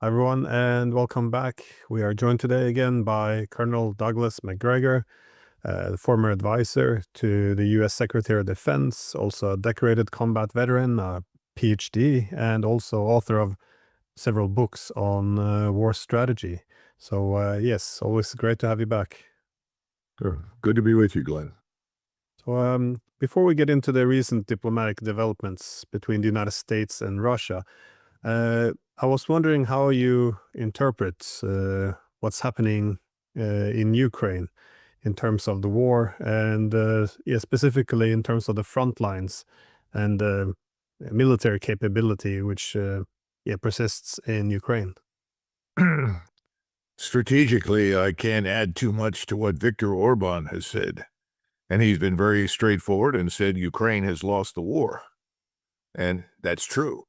Hi everyone, and welcome back. We are joined today again by Colonel Douglas Macgregor, the former advisor to the U.S. Secretary of Defense, also a decorated combat veteran, a PhD, and also author of several books on war strategy. So, yes, always great to have you back. Sure. Good to be with you, Glenn. So, before we get into the recent diplomatic developments between the United States and Russia, I was wondering how you interpret what's happening in Ukraine in terms of the war and yeah, specifically in terms of the front lines and military capability which yeah, persists in Ukraine. Strategically, I can't add too much to what Viktor Orban has said. And he's been very straightforward and said Ukraine has lost the war. And that's true.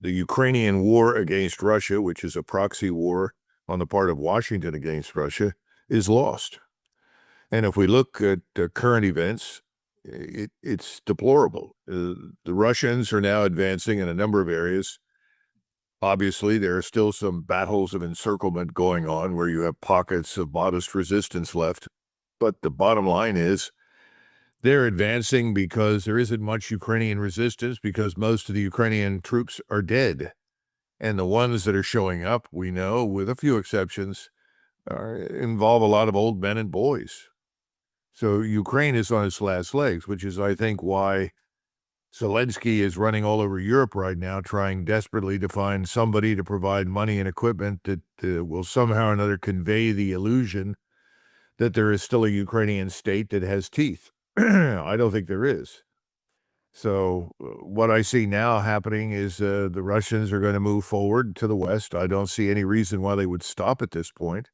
The Ukrainian war against Russia, which is a proxy war on the part of Washington against Russia, is lost. And if we look at current events, it's deplorable. The Russians are now advancing in a number of areas. Obviously, there are still some battles of encirclement going on where you have pockets of modest resistance left. But the bottom line is they're advancing because there isn't much Ukrainian resistance because most of the Ukrainian troops are dead. And the ones that are showing up, we know, with a few exceptions, involve a lot of old men and boys. So Ukraine is on its last legs, which is, I think, why Zelensky is running all over Europe right now, trying desperately to find somebody to provide money and equipment that will somehow or another convey the illusion that there is still a Ukrainian state that has teeth. I don't think there is. So what I see now happening is the Russians are going to move forward to the west. I don't see any reason why they would stop at this point.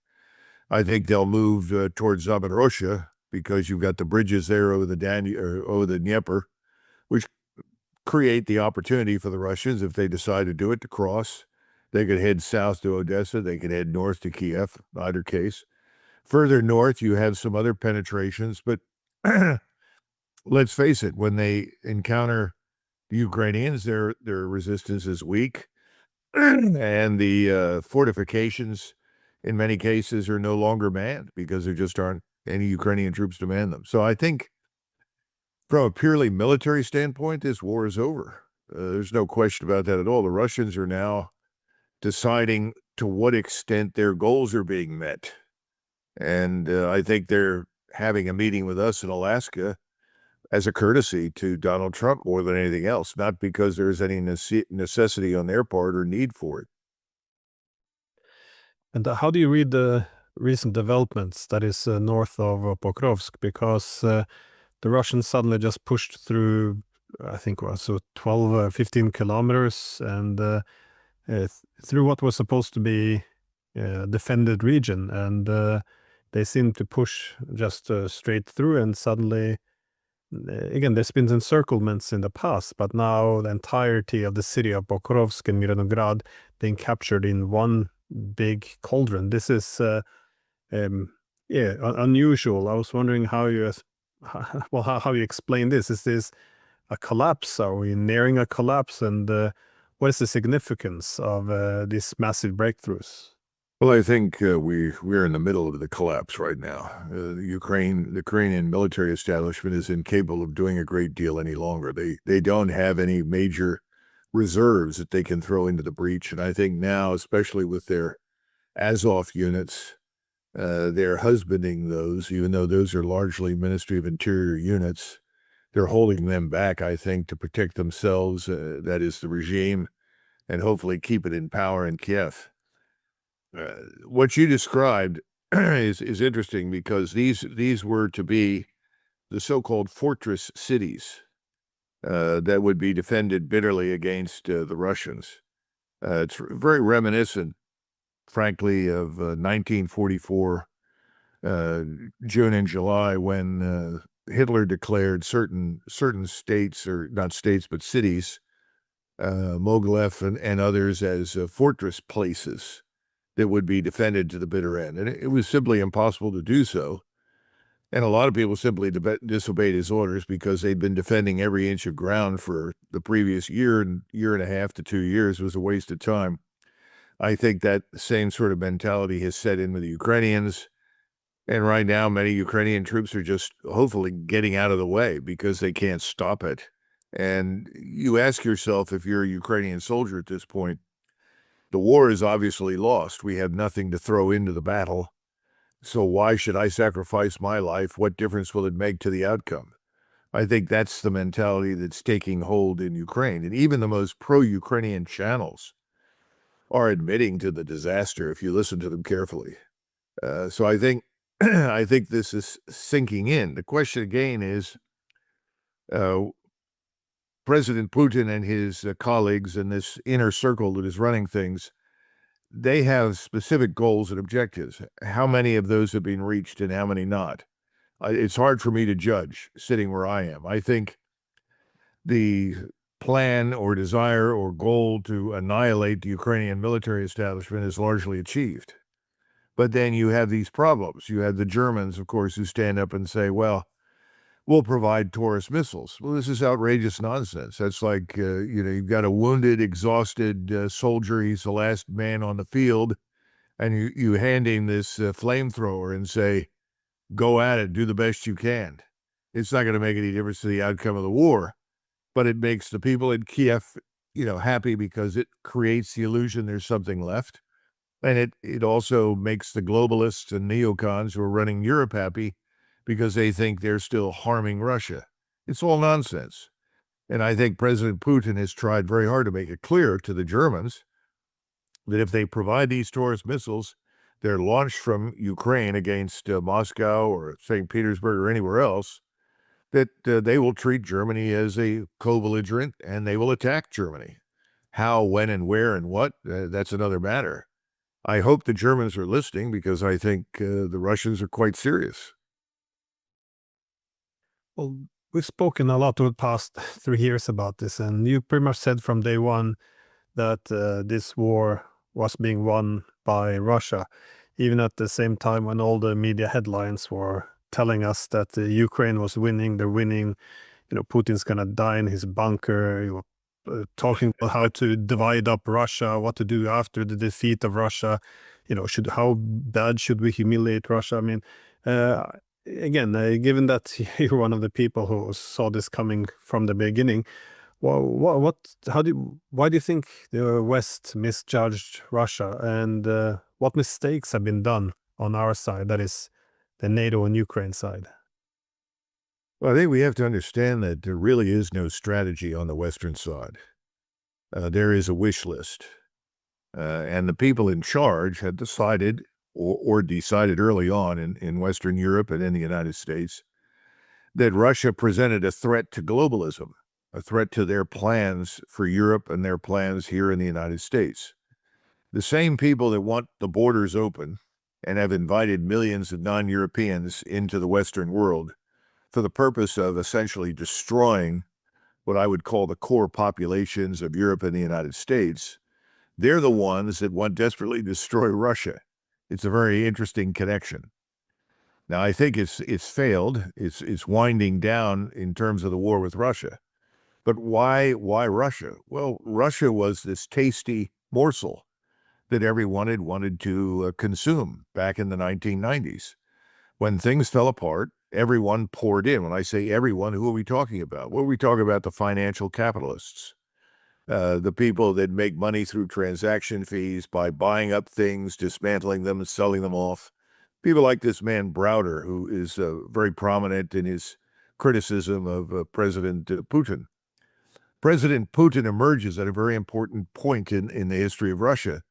I think they'll move towards Zaporozhye because you've got the bridges there over the over the Dnieper, which create the opportunity for the Russians, if they decide to do it, to cross. They could head south to Odessa. They could head north to Kiev, in either case. Further north, you have some other penetrations, but let's face it, when they encounter the Ukrainians, their resistance is weak, and the fortifications, in many cases, are no longer manned because there just aren't any Ukrainian troops to man them. So I think from a purely military standpoint, this war is over. There's no question about that at all. The Russians are now deciding to what extent their goals are being met. And I think they're having a meeting with us in Alaska as a courtesy to Donald Trump more than anything else, not because there's any necessity on their part or need for it. And how do you read the recent developments that is north of Pokrovsk? Because the Russians suddenly just pushed through, I think it was so 12, 15 kilometers and through what was supposed to be a defended region. And they seemed to push just straight through and suddenly, again, there's been encirclements in the past, but now the entirety of the city of Pokrovsk and Mironograd being captured in one big cauldron. This is, yeah, unusual. I was wondering how you, well, how you explain this. Is this a collapse? Are we nearing a collapse? And what is the significance of these massive breakthroughs? Well, I think we're in the middle of the collapse right now. The Ukrainian military establishment is incapable of doing a great deal any longer. They don't have any major reserves that they can throw into the breach, and I think now, especially with their Azov units, they're husbanding those, even though those are largely Ministry of Interior units. They're holding them back, I think, to protect themselves, that is the regime, and hopefully keep it in power in Kiev. What you described is interesting because these were to be the so-called fortress cities that would be defended bitterly against the Russians. It's very reminiscent, frankly, of 1944, June and July, when Hitler declared certain states, or not states, but cities, Mogilev and others, as fortress places that would be defended to the bitter end. And it was simply impossible to do so. And a lot of people simply disobeyed his orders because they'd been defending every inch of ground for the previous year and a half to 2 years. It was a waste of time. I think that same sort of mentality has set in with the Ukrainians. And right now, many Ukrainian troops are just hopefully getting out of the way because they can't stop it. And you ask yourself, if you're a Ukrainian soldier at this point, the war is obviously lost. We have nothing to throw into the battle. So why should I sacrifice my life? What difference will it make to the outcome? I think that's the mentality that's taking hold in Ukraine. And even the most pro-Ukrainian channels are admitting to the disaster if you listen to them carefully. So I think I think this is sinking in. The question again is, uh, President Putin and his colleagues in this inner circle that is running things, they have specific goals and objectives. How many of those have been reached and how many not? It's hard for me to judge sitting where I am. I think the plan or desire or goal to annihilate the Ukrainian military establishment is largely achieved. But then you have these problems. You have the Germans, of course, who stand up and say, well, we'll provide Taurus missiles. Well, this is outrageous nonsense. That's like, you've got a wounded, exhausted soldier. He's the last man on the field. And you hand him this flamethrower and say, go at it, do the best you can. It's not going to make any difference to the outcome of the war, but it makes the people in Kiev, happy because it creates the illusion there's something left. And it also makes the globalists and neocons who are running Europe happy because they think they're still harming Russia. It's all nonsense. And I think President Putin has tried very hard to make it clear to the Germans that if they provide these Taurus missiles, they're launched from Ukraine against Moscow or St. Petersburg or anywhere else, that they will treat Germany as a co-belligerent and they will attack Germany. How, when, and where, and what, that's another matter. I hope the Germans are listening because I think the Russians are quite serious. Well, we've spoken a lot over the past 3 years about this, and you pretty much said from day one that this war was being won by Russia, even at the same time when all the media headlines were telling us that Ukraine was winning, they're winning, Putin's gonna die in his bunker, talking about how to divide up Russia, what to do after the defeat of Russia, how bad should we humiliate Russia? I mean, again, given that you're one of the people who saw this coming from the beginning, why do you think the West misjudged Russia, and what mistakes have been done on our side, that is the NATO and Ukraine side? Well, I think we have to understand that there really is no strategy on the Western side. There is a wish list. And the people in charge had decided, or decided early on in Western Europe and in the United States, that Russia presented a threat to globalism, a threat to their plans for Europe and their plans here in the United States. The same people that want the borders open and have invited millions of non-Europeans into the Western world for the purpose of essentially destroying what I would call the core populations of Europe and the United States, they're the ones that want desperately to destroy Russia. It's a very interesting connection. Now, I think it's failed. It's winding down in terms of the war with Russia. But why Russia? Well, Russia was this tasty morsel that everyone had wanted to consume back in the 1990s. When things fell apart, everyone poured in. When I say everyone, who are we talking about? Well, we talk about the financial capitalists, the people that make money through transaction fees by buying up things, dismantling them, and selling them off. People like this man Browder, who is very prominent in his criticism of President Putin. President Putin emerges at a very important point in the history of Russia,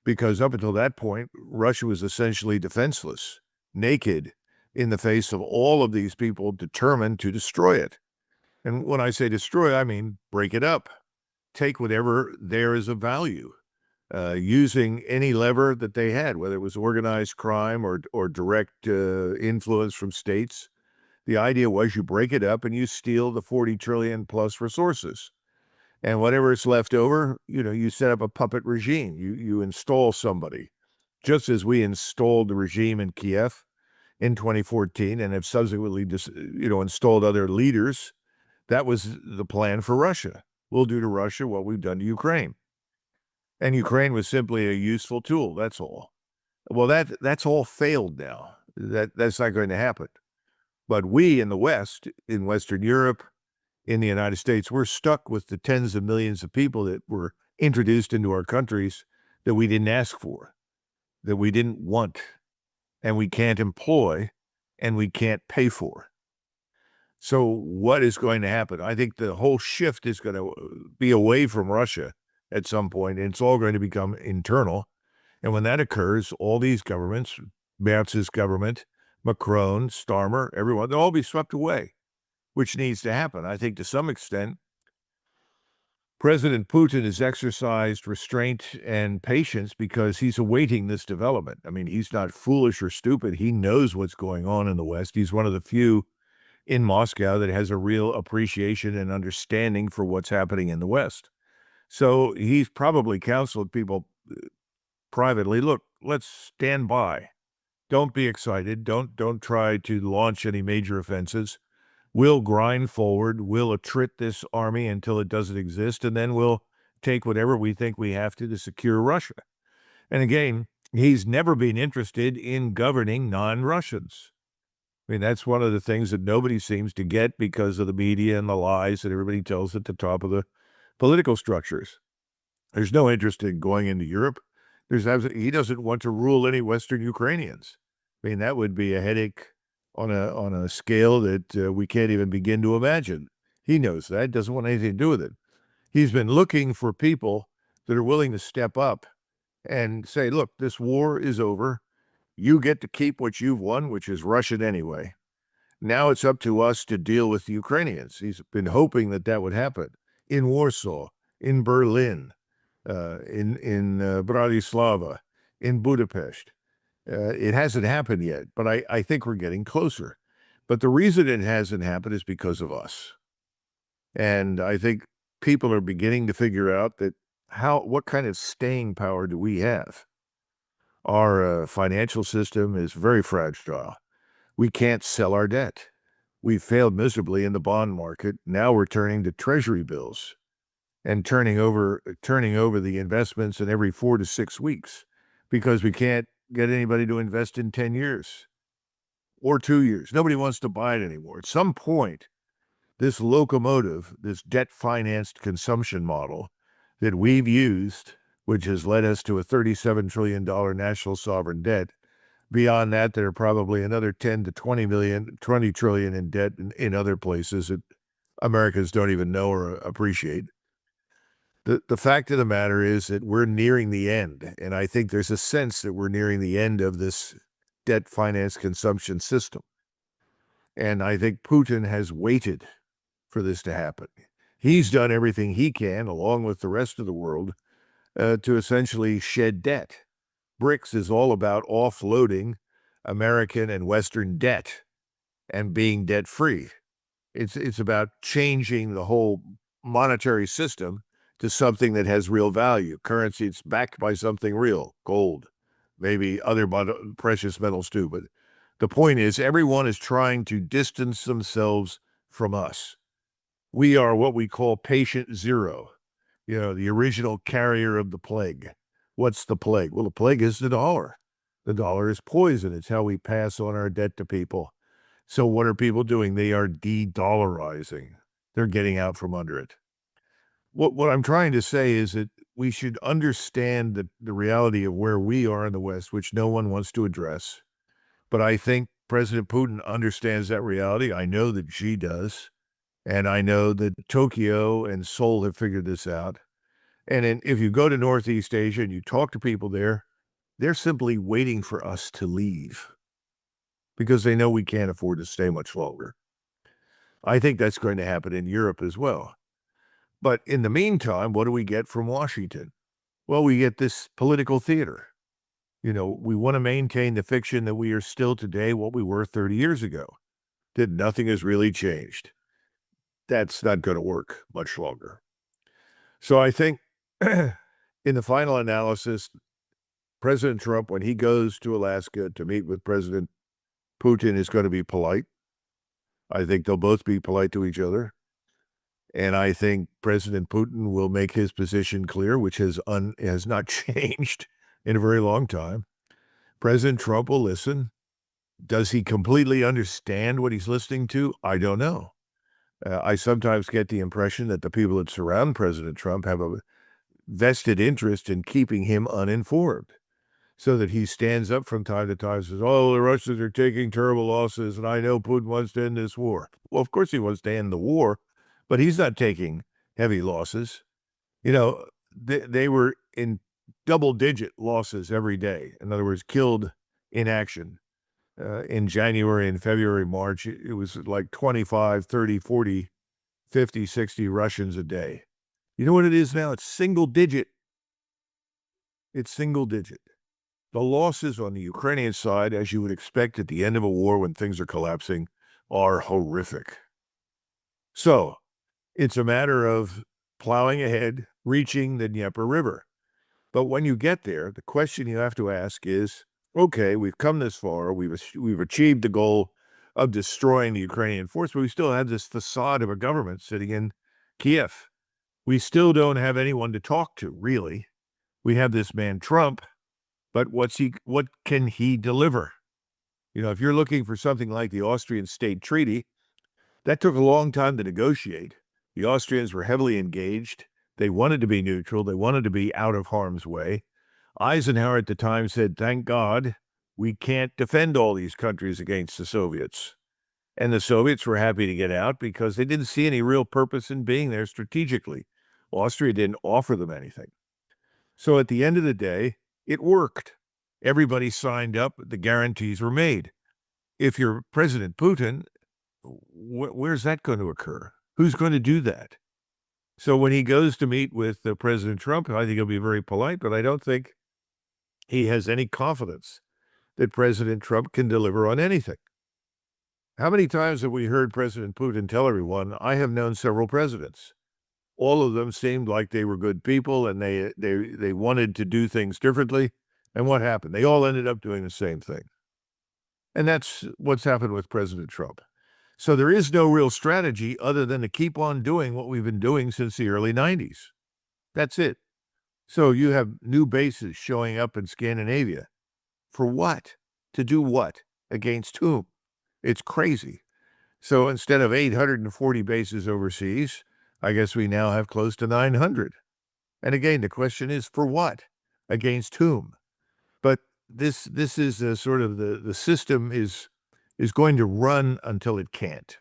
because up until that point, Russia was essentially defenseless, naked, in the face of all of these people determined to destroy it. And when I say destroy, I mean break it up. Take whatever there is of value, using any lever that they had, whether it was organized crime or direct influence from states. The idea was you break it up and you steal the 40 trillion plus resources. And whatever is left over, you set up a puppet regime. You install somebody, just as we installed the regime in Kiev in 2014 and have subsequently installed other leaders. That was the plan for Russia. We'll do to Russia what we've done to Ukraine. And Ukraine was simply a useful tool, that's all. Well, that's all failed now. That's not going to happen. But we in the West, in Western Europe, in the United States, we're stuck with the tens of millions of people that were introduced into our countries that we didn't ask for, that we didn't want, and we can't employ, and we can't pay for. So what is going to happen? I think the whole shift is going to be away from Russia at some point, and it's all going to become internal. And when that occurs, all these governments, Merz's government, Macron, Starmer, everyone, they'll all be swept away, which needs to happen. I think to some extent, President Putin has exercised restraint and patience because he's awaiting this development. I mean, he's not foolish or stupid. He knows what's going on in the West. He's one of the few in Moscow that has a real appreciation and understanding for what's happening in the West. So he's probably counseled people privately, look, let's stand by. Don't be excited. Don't try to launch any major offenses. We'll grind forward. We'll attrit this army until it doesn't exist, and then we'll take whatever we think we have to secure Russia. And again, he's never been interested in governing non-Russians. I mean, that's one of the things that nobody seems to get because of the media and the lies that everybody tells at the top of the political structures. There's no interest in going into Europe. He doesn't want to rule any Western Ukrainians. I mean, that would be a headache on a scale that we can't even begin to imagine. He knows that, doesn't want anything to do with it. He's been looking for people that are willing to step up and say, look, this war is over. You get to keep what you've won, which is Russian anyway. Now it's up to us to deal with the Ukrainians. He's been hoping that that would happen in Warsaw, in Berlin, in Bratislava, in Budapest. It hasn't happened yet, but I think we're getting closer. But the reason it hasn't happened is because of us. And I think people are beginning to figure out that what kind of staying power do we have? Our financial system is very fragile. We can't sell our debt. We've failed miserably in the bond market. Now we're turning to treasury bills and turning over the investments in every 4 to 6 weeks because we can't get anybody to invest in 10 years or 2 years. Nobody wants to buy it anymore. At some point, this locomotive, this debt-financed consumption model that we've used, which has led us to a $37 trillion national sovereign debt. Beyond that, there are probably another 10 to 20 trillion in debt in other places that Americans don't even know or appreciate. The fact of the matter is that we're nearing the end, and I think there's a sense that we're nearing the end of this debt-financed consumption system. And I think Putin has waited for this to happen. He's done everything he can, along with the rest of the world, to essentially shed debt. BRICS is all about offloading American and Western debt and being debt-free. It's about changing the whole monetary system to something that has real value. Currency, it's backed by something real, gold, maybe other precious metals too. But the point is, everyone is trying to distance themselves from us. We are what we call patient zero, the original carrier of the plague. What's the plague? Well, the plague is the dollar. The dollar is poison. It's how we pass on our debt to people. So what are people doing? They are de-dollarizing. They're getting out from under it. What I'm trying to say is that we should understand the reality of where we are in the West, which no one wants to address. But I think President Putin understands that reality. I know that Xi does. And I know that Tokyo and Seoul have figured this out. And if you go to Northeast Asia and you talk to people there, they're simply waiting for us to leave because they know we can't afford to stay much longer. I think that's going to happen in Europe as well. But in the meantime, what do we get from Washington? Well, we get this political theater. We want to maintain the fiction that we are still today what we were 30 years ago, that nothing has really changed. That's not going to work much longer. So I think in the final analysis, President Trump, when he goes to Alaska to meet with President Putin, is going to be polite. I think they'll both be polite to each other. And I think President Putin will make his position clear, which has not changed in a very long time. President Trump will listen. Does he completely understand what he's listening to? I don't know. I sometimes get the impression that the people that surround President Trump have a vested interest in keeping him uninformed, so that he stands up from time to time and says, oh, the Russians are taking terrible losses, and I know Putin wants to end this war. Well, of course he wants to end the war, but he's not taking heavy losses. You know, they were in double-digit losses every day. In other words, killed in action. In January and February, March, it was like 25, 30, 40, 50, 60 Russians a day. You know what it is now? It's single digit. It's single digit. The losses on the Ukrainian side, as you would expect at the end of a war when things are collapsing, are horrific. So it's a matter of plowing ahead, reaching the Dnieper River. But when you get there, the question you have to ask is, okay, we've come this far. We've achieved the goal of destroying the Ukrainian force, but we still have this facade of a government sitting in Kiev. We still don't have anyone to talk to, really. We have this man Trump, but what can he deliver? You know, if you're looking for something like the Austrian State Treaty, that took a long time to negotiate. The Austrians were heavily engaged. They wanted to be neutral. They wanted to be out of harm's way. Eisenhower at the time said, thank God, we can't defend all these countries against the Soviets. And the Soviets were happy to get out because they didn't see any real purpose in being there strategically. Austria didn't offer them anything. So at the end of the day, it worked. Everybody signed up. The guarantees were made. If you're President Putin, where's that going to occur? Who's going to do that? So when he goes to meet with President Trump, I think he'll be very polite, but I don't think he has any confidence that President Trump can deliver on anything. How many times have we heard President Putin tell everyone, I have known several presidents. All of them seemed like they were good people and they wanted to do things differently. And what happened? They all ended up doing the same thing. And that's what's happened with President Trump. So there is no real strategy other than to keep on doing what we've been doing since the early 90s. That's it. So you have new bases showing up in Scandinavia. For what? To do what? Against whom? It's crazy. So instead of 840 bases overseas, I guess we now have close to 900. And again, the question is, for what? Against whom? But this is a sort of the system is going to run until it can't.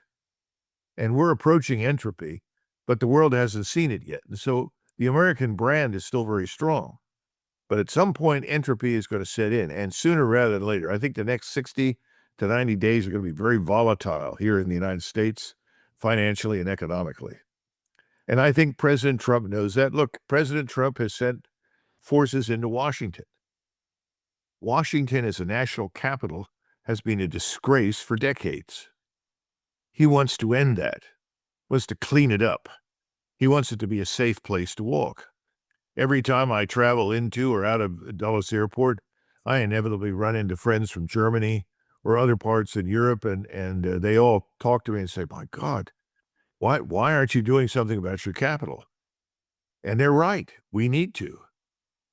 And we're approaching entropy, but the world hasn't seen it yet. And so the American brand is still very strong. But at some point, entropy is going to set in, and sooner rather than later. I think the next 60 to 90 days are going to be very volatile here in the United States, financially and economically. And I think President Trump knows that. Look, President Trump has sent forces into Washington. Washington as a national capital has been a disgrace for decades. He wants to end that, wants to clean it up. He wants it to be a safe place to walk. Every time I travel into or out of Dulles Airport, I inevitably run into friends from Germany or other parts in Europe, and they all talk to me and say, my God, why aren't you doing something about your capital? And they're right. We need to.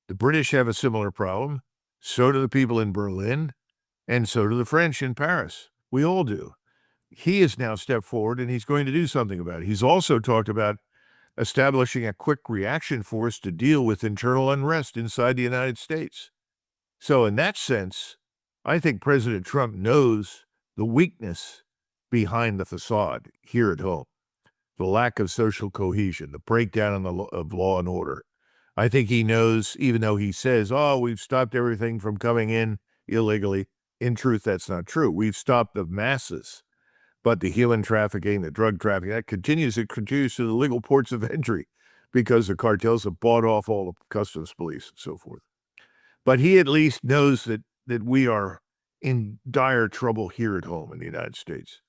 The British have a similar problem. So do the people in Berlin, and so do the French in Paris. We all do. He has now stepped forward, and he's going to do something about it. He's also talked about establishing a quick reaction force to deal with internal unrest inside the United States. So in that sense, I think President Trump knows the weakness behind the facade here at home, the lack of social cohesion, the breakdown of law and order. I think he knows, even though he says, oh, we've stopped everything from coming in illegally. In truth, that's not true. We've stopped the masses. But the human trafficking, the drug trafficking, that continues. It continues to the legal ports of entry because the cartels have bought off all the customs police and so forth. But he at least knows that we are in dire trouble here at home in the United States.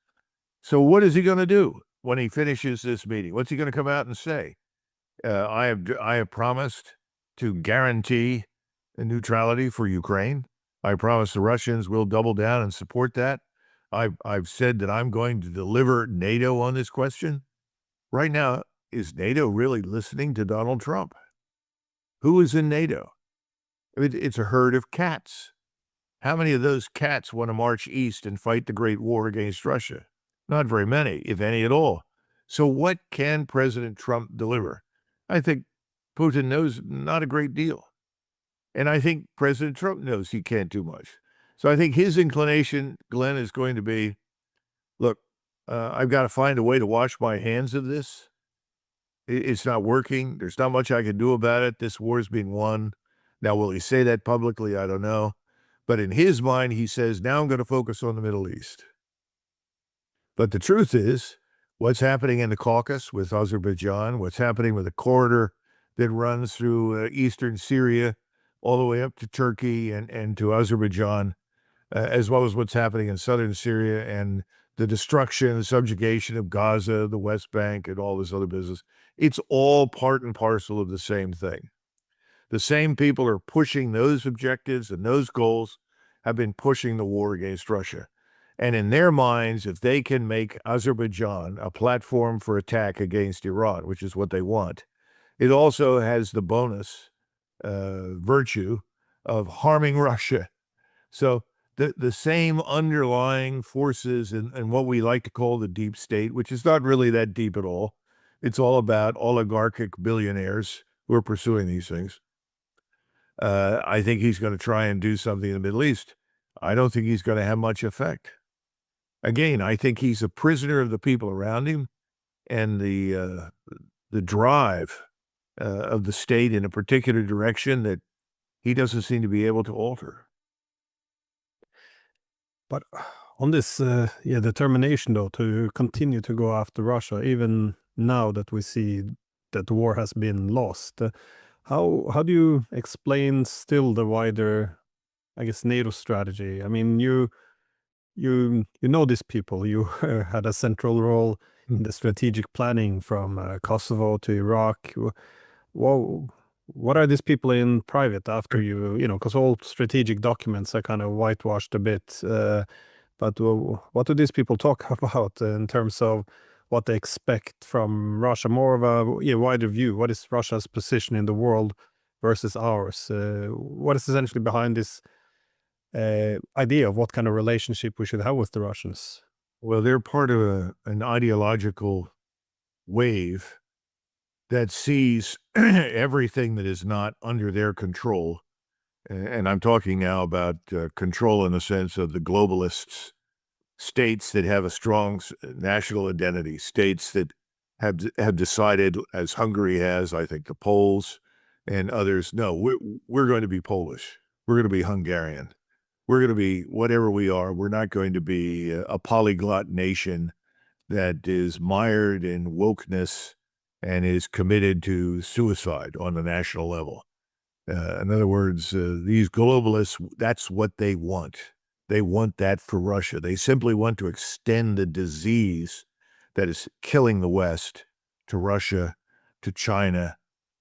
So what is he going to do when he finishes this meeting? What's he going to come out and say? I have promised to guarantee neutrality for Ukraine. I promise the Russians will double down and support that. I've said that I'm going to deliver NATO on this question. Right now, is NATO really listening to Donald Trump? Who is in NATO? It's a herd of cats. How many of those cats want to march east and fight the great war against Russia? Not very many, if any at all. So what can President Trump deliver? I think Putin knows not a great deal. And I think President Trump knows he can't do much. So I think his inclination, Glenn, is going to be, look, I've got to find a way to wash my hands of this. It's not working. There's not much I can do about it. This war's being won. Now, will he say that publicly? I don't know. But in his mind, he says, now I'm going to focus on the Middle East. But the truth is, what's happening in the Caucasus with Azerbaijan, what's happening with the corridor that runs through eastern Syria all the way up to Turkey and to Azerbaijan, as well as what's happening in southern Syria and the destruction, the subjugation of Gaza, the West Bank, and all this other business. It's all part and parcel of the same thing. The same people are pushing those objectives and those goals have been pushing the war against Russia. And in their minds, if they can make Azerbaijan a platform for attack against Iran, which is what they want, it also has the bonus virtue of harming Russia. So the same underlying forces in what we like to call the deep state, which is not really that deep at all. It's all about oligarchic billionaires who are pursuing these things. I think he's going to try and do something in the Middle East. I don't think he's going to have much effect. Again, I think he's a prisoner of the people around him and the drive of the state in a particular direction that he doesn't seem to be able to alter. But on this determination, though, to continue to go after Russia, even now that we see that the war has been lost, how do you explain still the wider, I guess, NATO strategy? I mean, you know these people. You had a central role in the strategic planning from Kosovo to Iraq. Well, what are these people in private after because all strategic documents are kind of whitewashed a bit. But what do these people talk about in terms of what they expect from Russia? More of a wider view. What is Russia's position in the world versus ours? What is essentially behind this idea of what kind of relationship we should have with the Russians? Well, they're part of an ideological wave that sees everything that is not under their control. And I'm talking now about control in the sense of the globalists, states that have a strong national identity, states that have decided, as Hungary has, I think the Poles and others, no, we're going to be Polish. We're going to be Hungarian. We're going to be whatever we are. We're not going to be a polyglot nation that is mired in wokeness and is committed to suicide on the national level. In other words, these globalists, that's what they want. They want that for Russia. They simply want to extend the disease that is killing the West to Russia, to China,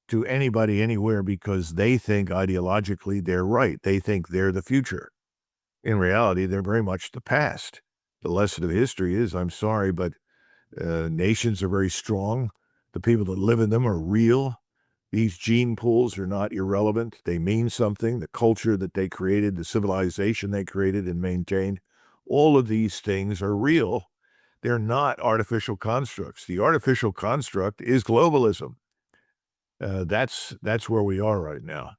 to anybody, anywhere, because they think ideologically they're right. They think they're the future. In reality, they're very much the past. The lesson of history is, I'm sorry, but nations are very strong. The people that live in them are real. These gene pools are not irrelevant. They mean something. The culture that they created, the civilization they created and maintained, all of these things are real. They're not artificial constructs. The artificial construct is globalism. That's where we are right now.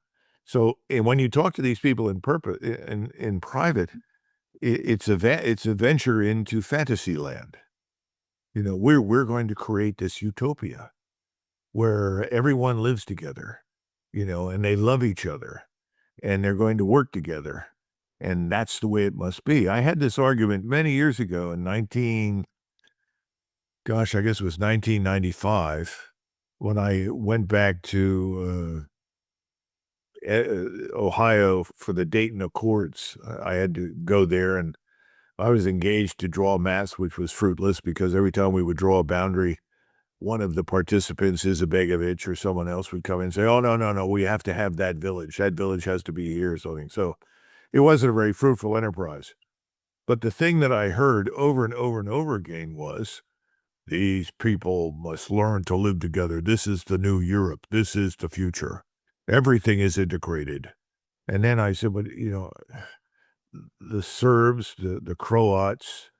So, and when you talk to these people in private, it's a venture into fantasy land. We're going to create this utopia where everyone lives together, and they love each other, and they're going to work together, and that's the way it must be. I had this argument many years ago in I guess it was 1995, when I went back to Ohio for the Dayton Accords. I had to go there, and I was engaged to draw maps, which was fruitless because every time we would draw a boundary, one of the participants, Izabegovich or someone else, would come in and say, oh, no, we have to have that village. That village has to be here or something. So it wasn't a very fruitful enterprise. But the thing that I heard over and over and over again was, These people must learn to live together. This is the new Europe. This is the future. Everything is integrated. And then I said, but, the Serbs, the Croats,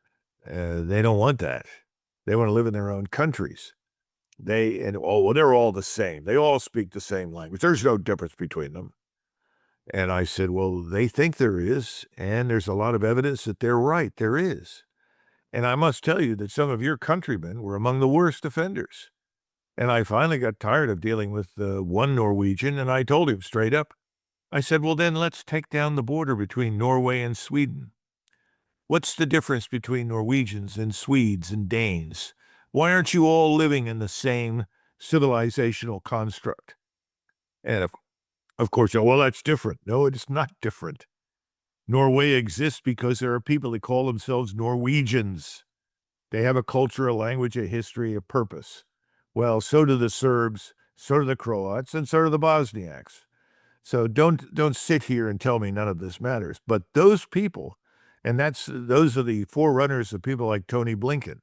they don't want that. They want to live in their own countries. They're all the same. They all speak the same language. There's no difference between them. And I said, well, they think there is, and there's a lot of evidence that they're right. There is. And I must tell you that some of your countrymen were among the worst offenders. And I finally got tired of dealing with one Norwegian, and I told him straight up, I said, well, then let's take down the border between Norway and Sweden. What's the difference between Norwegians and Swedes and Danes? Why aren't you all living in the same civilizational construct? And of course, well, that's different. No, it's not different. Norway exists because there are people that call themselves Norwegians. They have a culture, a language, a history, a purpose. Well, so do the Serbs, so do the Croats, and so do the Bosniaks. So don't sit here and tell me none of this matters. But those people, and those are the forerunners of people like Tony Blinken,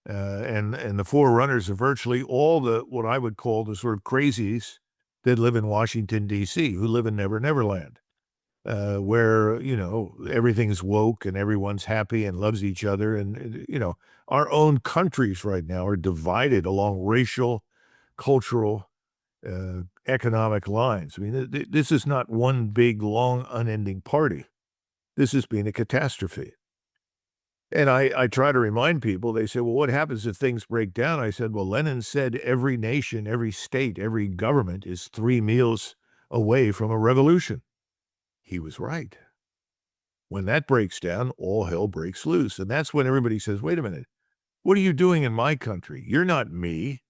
and the forerunners of virtually all the what I would call the sort of crazies that live in Washington, D.C., who live in Never Never Land, where, everything's woke and everyone's happy and loves each other. And, our own countries right now are divided along racial, cultural, economic lines. I mean, this is not one big, long, unending party. This has been a catastrophe. And I try to remind people, they say, well, what happens if things break down? I said, well, Lenin said every nation, every state, every government is 3 meals away from a revolution. He was right. When that breaks down, all hell breaks loose. And that's when everybody says, wait a minute, what are you doing in my country? You're not me.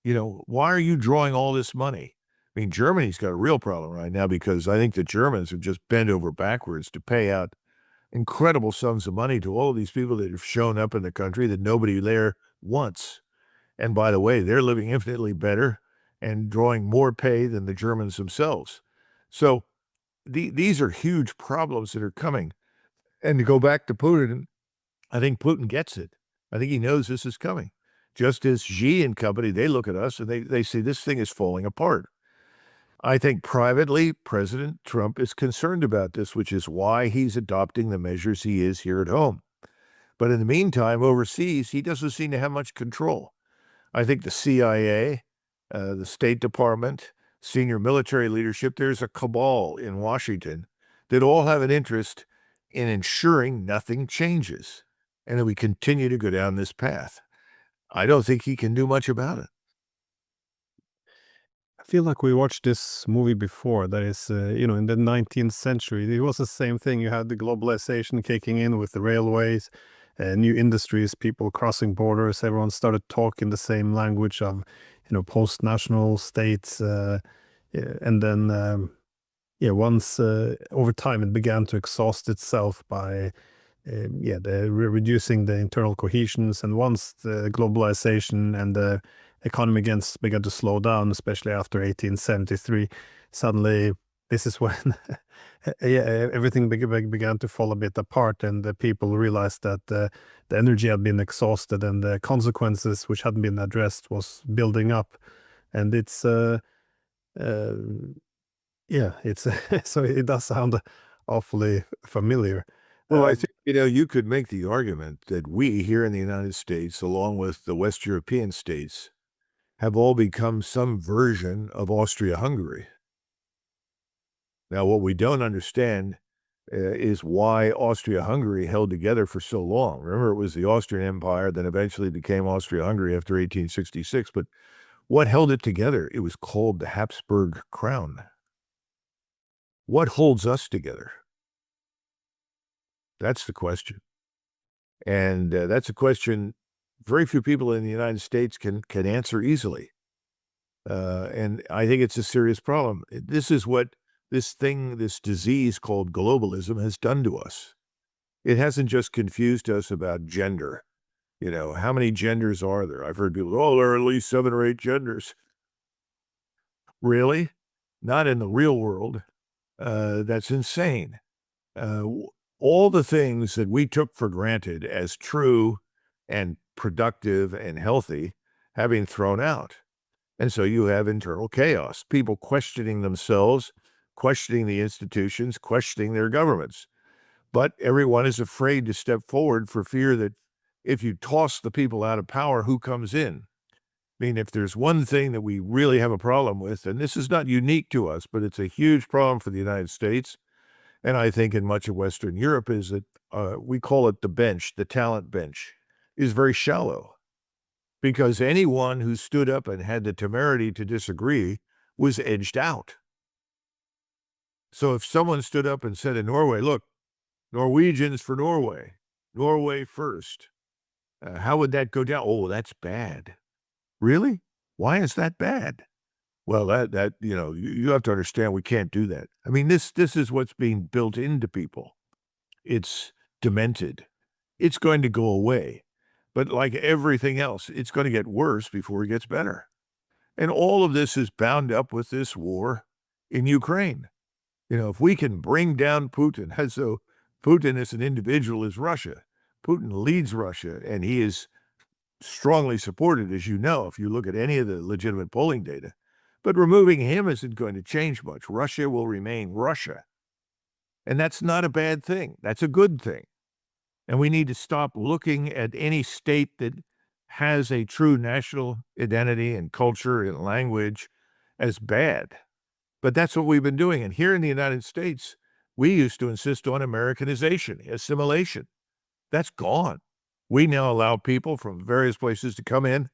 Why are you drawing all this money? I mean, Germany's got a real problem right now because I think the Germans have just bent over backwards to pay out incredible sums of money to all of these people that have shown up in the country that nobody there wants. And by the way, they're living infinitely better and drawing more pay than the Germans themselves. So these are huge problems that are coming. And to go back to Putin, I think Putin gets it. I think he knows this is coming. Just as Xi and company, they look at us and they say this thing is falling apart. I think privately, President Trump is concerned about this, which is why he's adopting the measures he is here at home. But in the meantime, overseas, he doesn't seem to have much control. I think the CIA, the State Department, senior military leadership, there's a cabal in Washington that all have an interest in ensuring nothing changes and that we continue to go down this path. I don't think he can do much about it. I feel like we watched this movie before. That is, in the 19th century, it was the same thing. You had the globalization kicking in with the railways, new industries, people crossing borders. Everyone started talking the same language of, post-national states. And then, once over time, it began to exhaust itself by reducing the internal cohesions. And once the globalization and the economy began to slow down, especially after 1873, suddenly this is when everything began to fall a bit apart, and the people realized that the energy had been exhausted and the consequences which hadn't been addressed was building up. And it's it's so it does sound awfully familiar. Well, I think, you could make the argument that we here in the United States, along with the West European states, have all become some version of Austria-Hungary. Now, what we don't understand is why Austria-Hungary held together for so long. Remember, it was the Austrian Empire, then eventually became Austria-Hungary after 1866. But what held it together? It was called the Habsburg Crown. What holds us together? That's the question. And that's a question very few people in the United States can answer easily. And I think it's a serious problem. This is what this disease called globalism has done to us. It hasn't just confused us about gender. How many genders are there? I've heard people, there are at least 7 or 8 genders. Really? Not in the real world. That's insane. All the things that we took for granted as true and productive and healthy have been thrown out. And so you have internal chaos, people questioning themselves, questioning the institutions, questioning their governments. But everyone is afraid to step forward for fear that if you toss the people out of power, who comes in? I mean, if there's one thing that we really have a problem with, and this is not unique to us, but it's a huge problem for the United States, and I think in much of Western Europe, is that we call it the bench, the talent bench, is very shallow. Because anyone who stood up and had the temerity to disagree was edged out. So if someone stood up and said in Norway, look, Norwegians for Norway, Norway first, how would that go down? Oh, that's bad. Really? Why is that bad? Well, that you have to understand we can't do that. I mean, this is what's being built into people. It's demented. It's going to go away. But like everything else, it's going to get worse before it gets better. And all of this is bound up with this war in Ukraine. If we can bring down Putin, as though Putin as an individual is Russia. Putin leads Russia, and he is strongly supported, as you know, if you look at any of the legitimate polling data. But removing him isn't going to change much. Russia will remain Russia. And that's not a bad thing. That's a good thing. And we need to stop looking at any state that has a true national identity and culture and language as bad. But that's what we've been doing. And here in the United States, we used to insist on Americanization, assimilation. That's gone. We now allow people from various places to come in,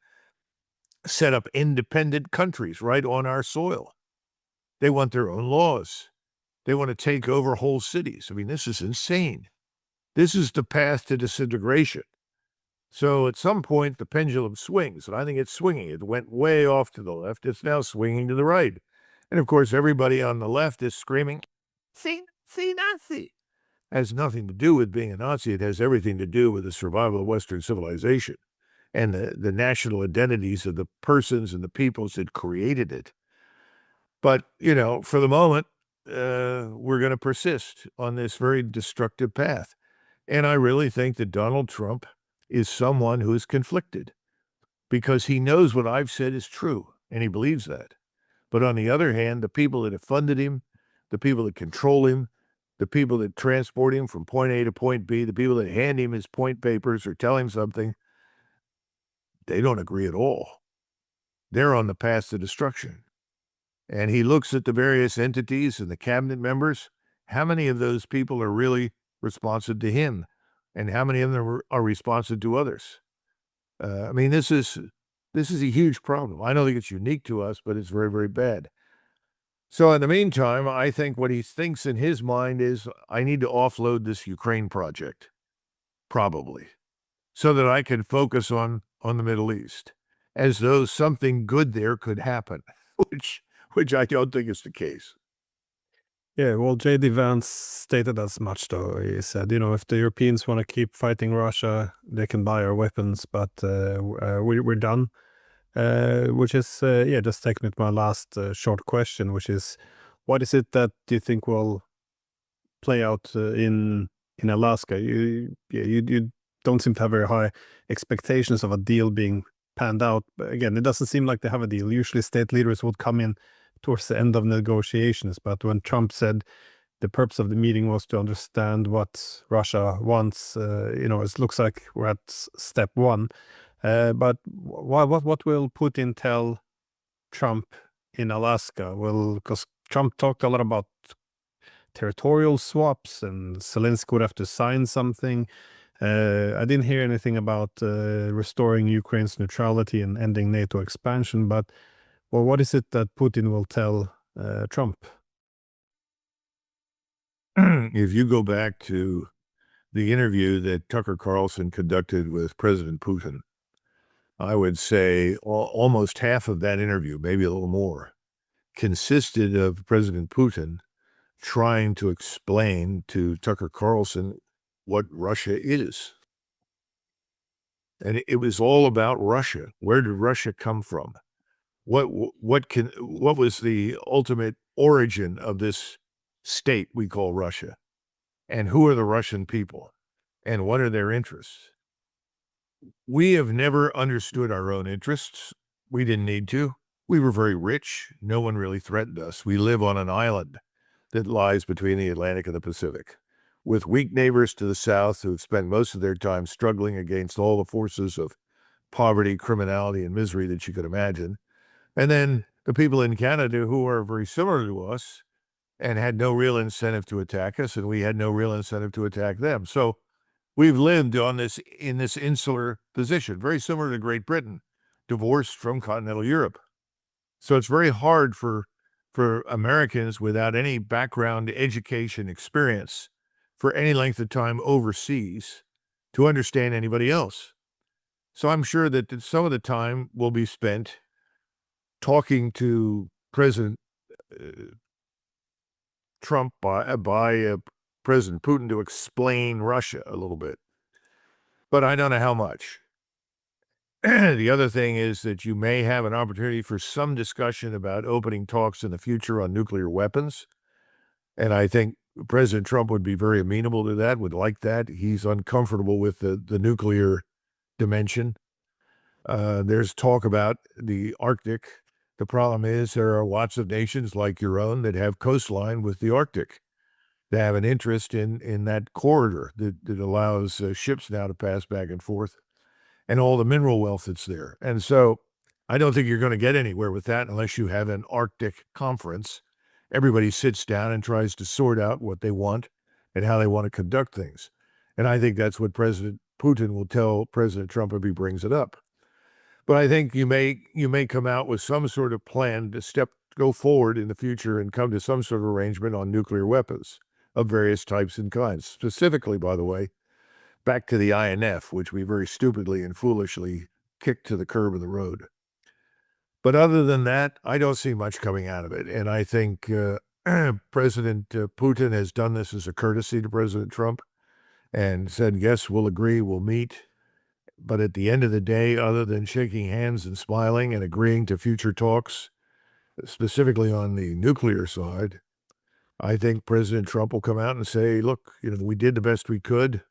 set up independent countries right on our soil. They want their own laws. They want to take over whole cities. I mean, this is insane. This is the path to disintegration. So at some point, the pendulum swings, and I think it's swinging. It went way off to the left. It's now swinging to the right. And of course, everybody on the left is screaming, see Nazi. It has nothing to do with being a Nazi. It has everything to do with the survival of Western civilization and the national identities of the persons and the peoples that created it. But, for the moment, we're going to persist on this very destructive path. And I really think that Donald Trump is someone who is conflicted because he knows what I've said is true, and he believes that. But on the other hand, the people that have funded him, the people that control him, the people that transport him from point A to point B, the people that hand him his point papers or tell him something, they don't agree at all. They're on the path to destruction. And he looks at the various entities and the cabinet members. How many of those people are really responsive to him? And how many of them are responsive to others? I mean, this is a huge problem. I don't think it's unique to us, but it's very, very bad. So in the meantime, I think what he thinks in his mind is, I need to offload this Ukraine project, probably, so that I can focus on the Middle East, as though something good there could happen, which I don't think is the case. Yeah, well, J.D. Vance stated as much, though. He said, if the Europeans want to keep fighting Russia, they can buy our weapons, but we're done. Which is, just taking me to my last short question, which is, what is it that you think will play out in Alaska? You don't seem to have very high expectations of a deal being panned out. But again, it doesn't seem like they have a deal. Usually state leaders would come in towards the end of negotiations. But when Trump said the purpose of the meeting was to understand what Russia wants, it looks like we're at step one. But what will Putin tell Trump in Alaska? Because Trump talked a lot about territorial swaps, and Zelensky would have to sign something. I didn't hear anything about restoring Ukraine's neutrality and ending NATO expansion. But what is it that Putin will tell Trump? If you go back to the interview that Tucker Carlson conducted with President Putin, I would say almost half of that interview, maybe a little more, consisted of President Putin trying to explain to Tucker Carlson what Russia is. And it was all about Russia. Where did Russia come from? What was the ultimate origin of this state we call Russia? And who are the Russian people? And what are their interests? We have never understood our own interests. We didn't need to. We were very rich. No one really threatened us. We live on an island that lies between the Atlantic and the Pacific, with weak neighbors to the south who have spent most of their time struggling against all the forces of poverty, criminality, and misery that you could imagine. And then the people in Canada who are very similar to us and had no real incentive to attack us, and we had no real incentive to attack them. So we've lived in this insular position, very similar to Great Britain, divorced from continental Europe. So it's very hard for Americans without any background education experience for any length of time overseas to understand anybody else. So I'm sure that some of the time will be spent talking to President Trump by President Putin to explain Russia a little bit. But I don't know how much. The other thing is that you may have an opportunity for some discussion about opening talks in the future on nuclear weapons. And I think President Trump would be very amenable to that, would like that. He's uncomfortable with the nuclear dimension. There's talk about the Arctic. The problem is there are lots of nations like your own that have coastline with the Arctic. They have an interest in that corridor that allows ships now to pass back and forth and all the mineral wealth that's there. And so I don't think you're going to get anywhere with that unless you have an Arctic conference. Everybody sits down and tries to sort out what they want and how they want to conduct things. And I think that's what President Putin will tell President Trump if he brings it up. But I think you may come out with some sort of plan to go forward in the future and come to some sort of arrangement on nuclear weapons of various types and kinds. Specifically, by the way, back to the INF, which we very stupidly and foolishly kicked to the curb of the road. But other than that, I don't see much coming out of it. And I think President Putin has done this as a courtesy to President Trump and said, yes, we'll agree, we'll meet. But at the end of the day, other than shaking hands and smiling and agreeing to future talks, specifically on the nuclear side, I think President Trump will come out and say, look, we did the best we could.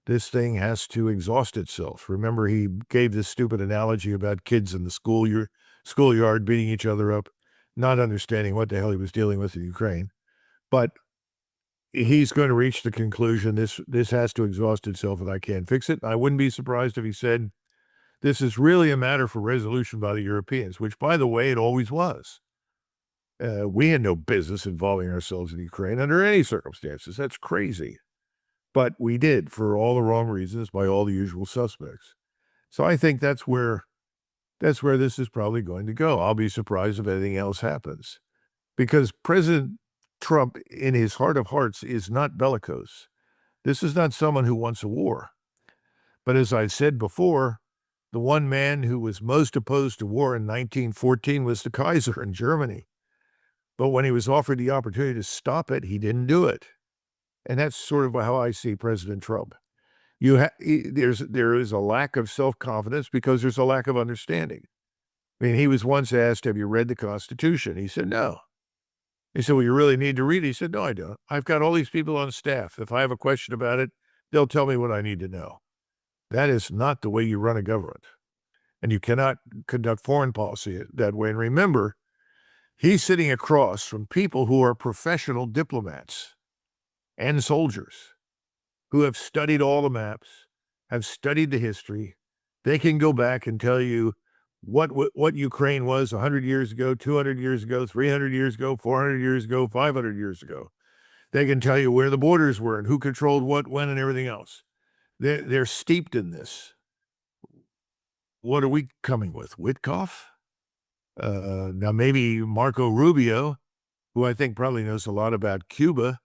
This thing has to exhaust itself. Remember, he gave this stupid analogy about kids in the schoolyard beating each other up, not understanding what the hell he was dealing with in Ukraine. But he's going to reach the conclusion this has to exhaust itself and I can't fix it. I wouldn't be surprised if he said, this is really a matter for resolution by the Europeans, which, by the way, it always was. We had no business involving ourselves in Ukraine under any circumstances. That's crazy. But we did for all the wrong reasons by all the usual suspects. So I think that's where this is probably going to go. I'll be surprised if anything else happens. Because President Trump, in his heart of hearts, is not bellicose. This is not someone who wants a war. But as I said before, the one man who was most opposed to war in 1914 was the Kaiser in Germany. But when he was offered the opportunity to stop it, he didn't do it. And that's sort of how I see President Trump. There is a lack of self-confidence because there's a lack of understanding. I mean, he was once asked, have you read the Constitution? He said, no. He said, well, you really need to read it. He said, no, I don't. I've got all these people on staff. If I have a question about it, they'll tell me what I need to know. That is not the way you run a government. And you cannot conduct foreign policy that way. And remember, he's sitting across from people who are professional diplomats and soldiers who have studied all the maps, have studied the history. They can go back and tell you what Ukraine was 100 years ago, 200 years ago, 300 years ago, 400 years ago, 500 years ago. They can tell you where the borders were and who controlled what, when, and everything else. They're steeped in this. What are we coming with? Witkoff? Now, maybe Marco Rubio, who I think probably knows a lot about Cuba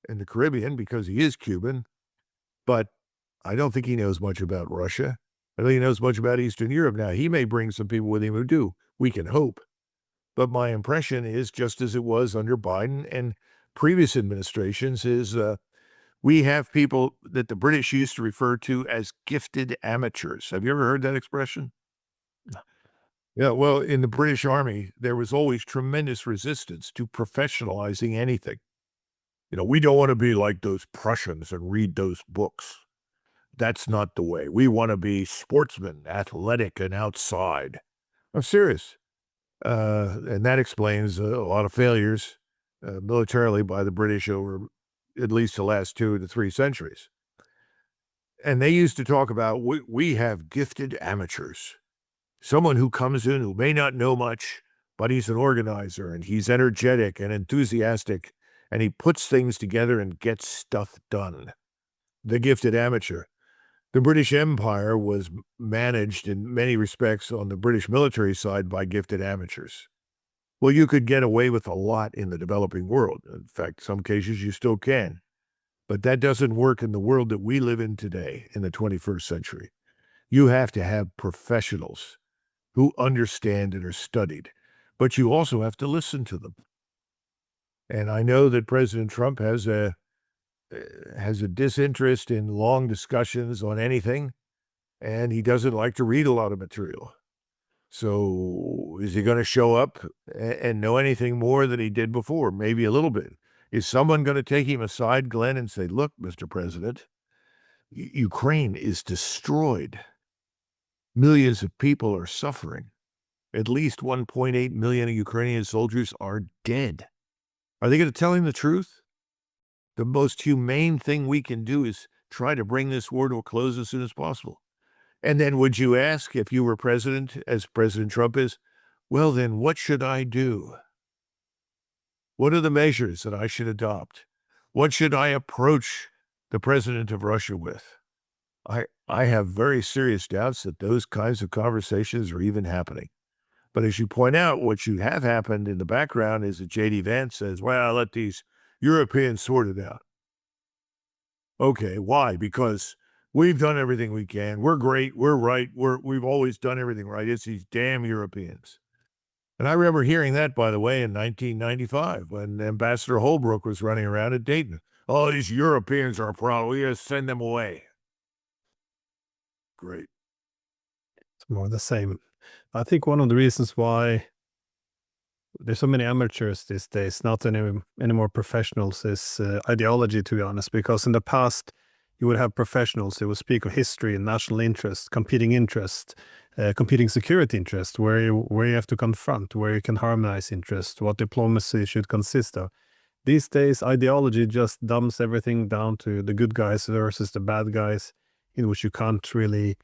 and the Caribbean because he is Cuban, but I don't think he knows much about Russia. I don't think he knows much about Eastern Europe. Now, he may bring some people with him who do. We can hope. But my impression is, just as it was under Biden and previous administrations, is we have people that the British used to refer to as gifted amateurs. Have you ever heard that expression? Yeah, well, in the British Army, there was always tremendous resistance to professionalizing anything. We don't want to be like those Prussians and read those books. That's not the way. We want to be sportsmen, athletic, and outside. I'm serious. And that explains a lot of failures militarily by the British over at least the last 2 to 3 centuries. And they used to talk about, we have gifted amateurs. Someone who comes in who may not know much, but he's an organizer and he's energetic and enthusiastic, and he puts things together and gets stuff done. The gifted amateur. The British Empire was managed in many respects on the British military side by gifted amateurs. Well, you could get away with a lot in the developing world. In fact, some cases you still can. But that doesn't work in the world that we live in today, in the 21st century. You have to have professionals who understand and are studied, but you also have to listen to them. And I know that President Trump has a disinterest in long discussions on anything, and he doesn't like to read a lot of material. So is he going to show up and know anything more than he did before? Maybe a little bit. Is someone going to take him aside, Glenn, and say, look, Mr. President, Ukraine is destroyed. Millions of people are suffering. At least 1.8 million Ukrainian soldiers are dead. Are they going to tell him the truth? The most humane thing we can do is try to bring this war to a close as soon as possible. And then would you ask, if you were president, as President Trump is, well, then what should I do? What are the measures that I should adopt? What should I approach the president of Russia with? I have very serious doubts that those kinds of conversations are even happening. But as you point out, what should have happened in the background is that J.D. Vance says, well, let these Europeans sort it out. Okay, why? Because we've done everything we can. We're great. We're right. We've always done everything right. It's these damn Europeans. And I remember hearing that, by the way, in 1995 when Ambassador Holbrooke was running around at Dayton. Oh, these Europeans are a problem. We got to send them away. Great. It's more the same. I think one of the reasons why there's so many amateurs these days, not any more professionals, is ideology, to be honest. Because in the past, you would have professionals who would speak of history and national interest, competing security interest, where you have to confront, where you can harmonize interest, what diplomacy should consist of. These days, ideology just dumps everything down to the good guys versus the bad guys, in which you can't really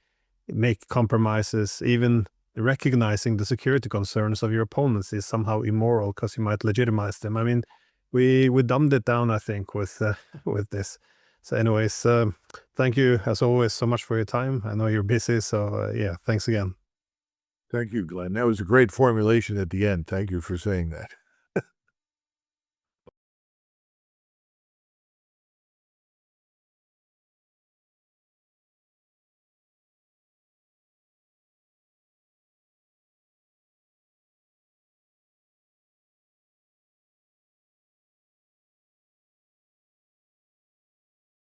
make compromises. Even recognizing the security concerns of your opponents is somehow immoral because you might legitimize them. I mean, we dumbed it down, I think, with this. So anyways, thank you, as always, so much for your time. I know you're busy, so yeah, thanks again. Thank you, Glenn. That was a great formulation at the end. Thank you for saying that.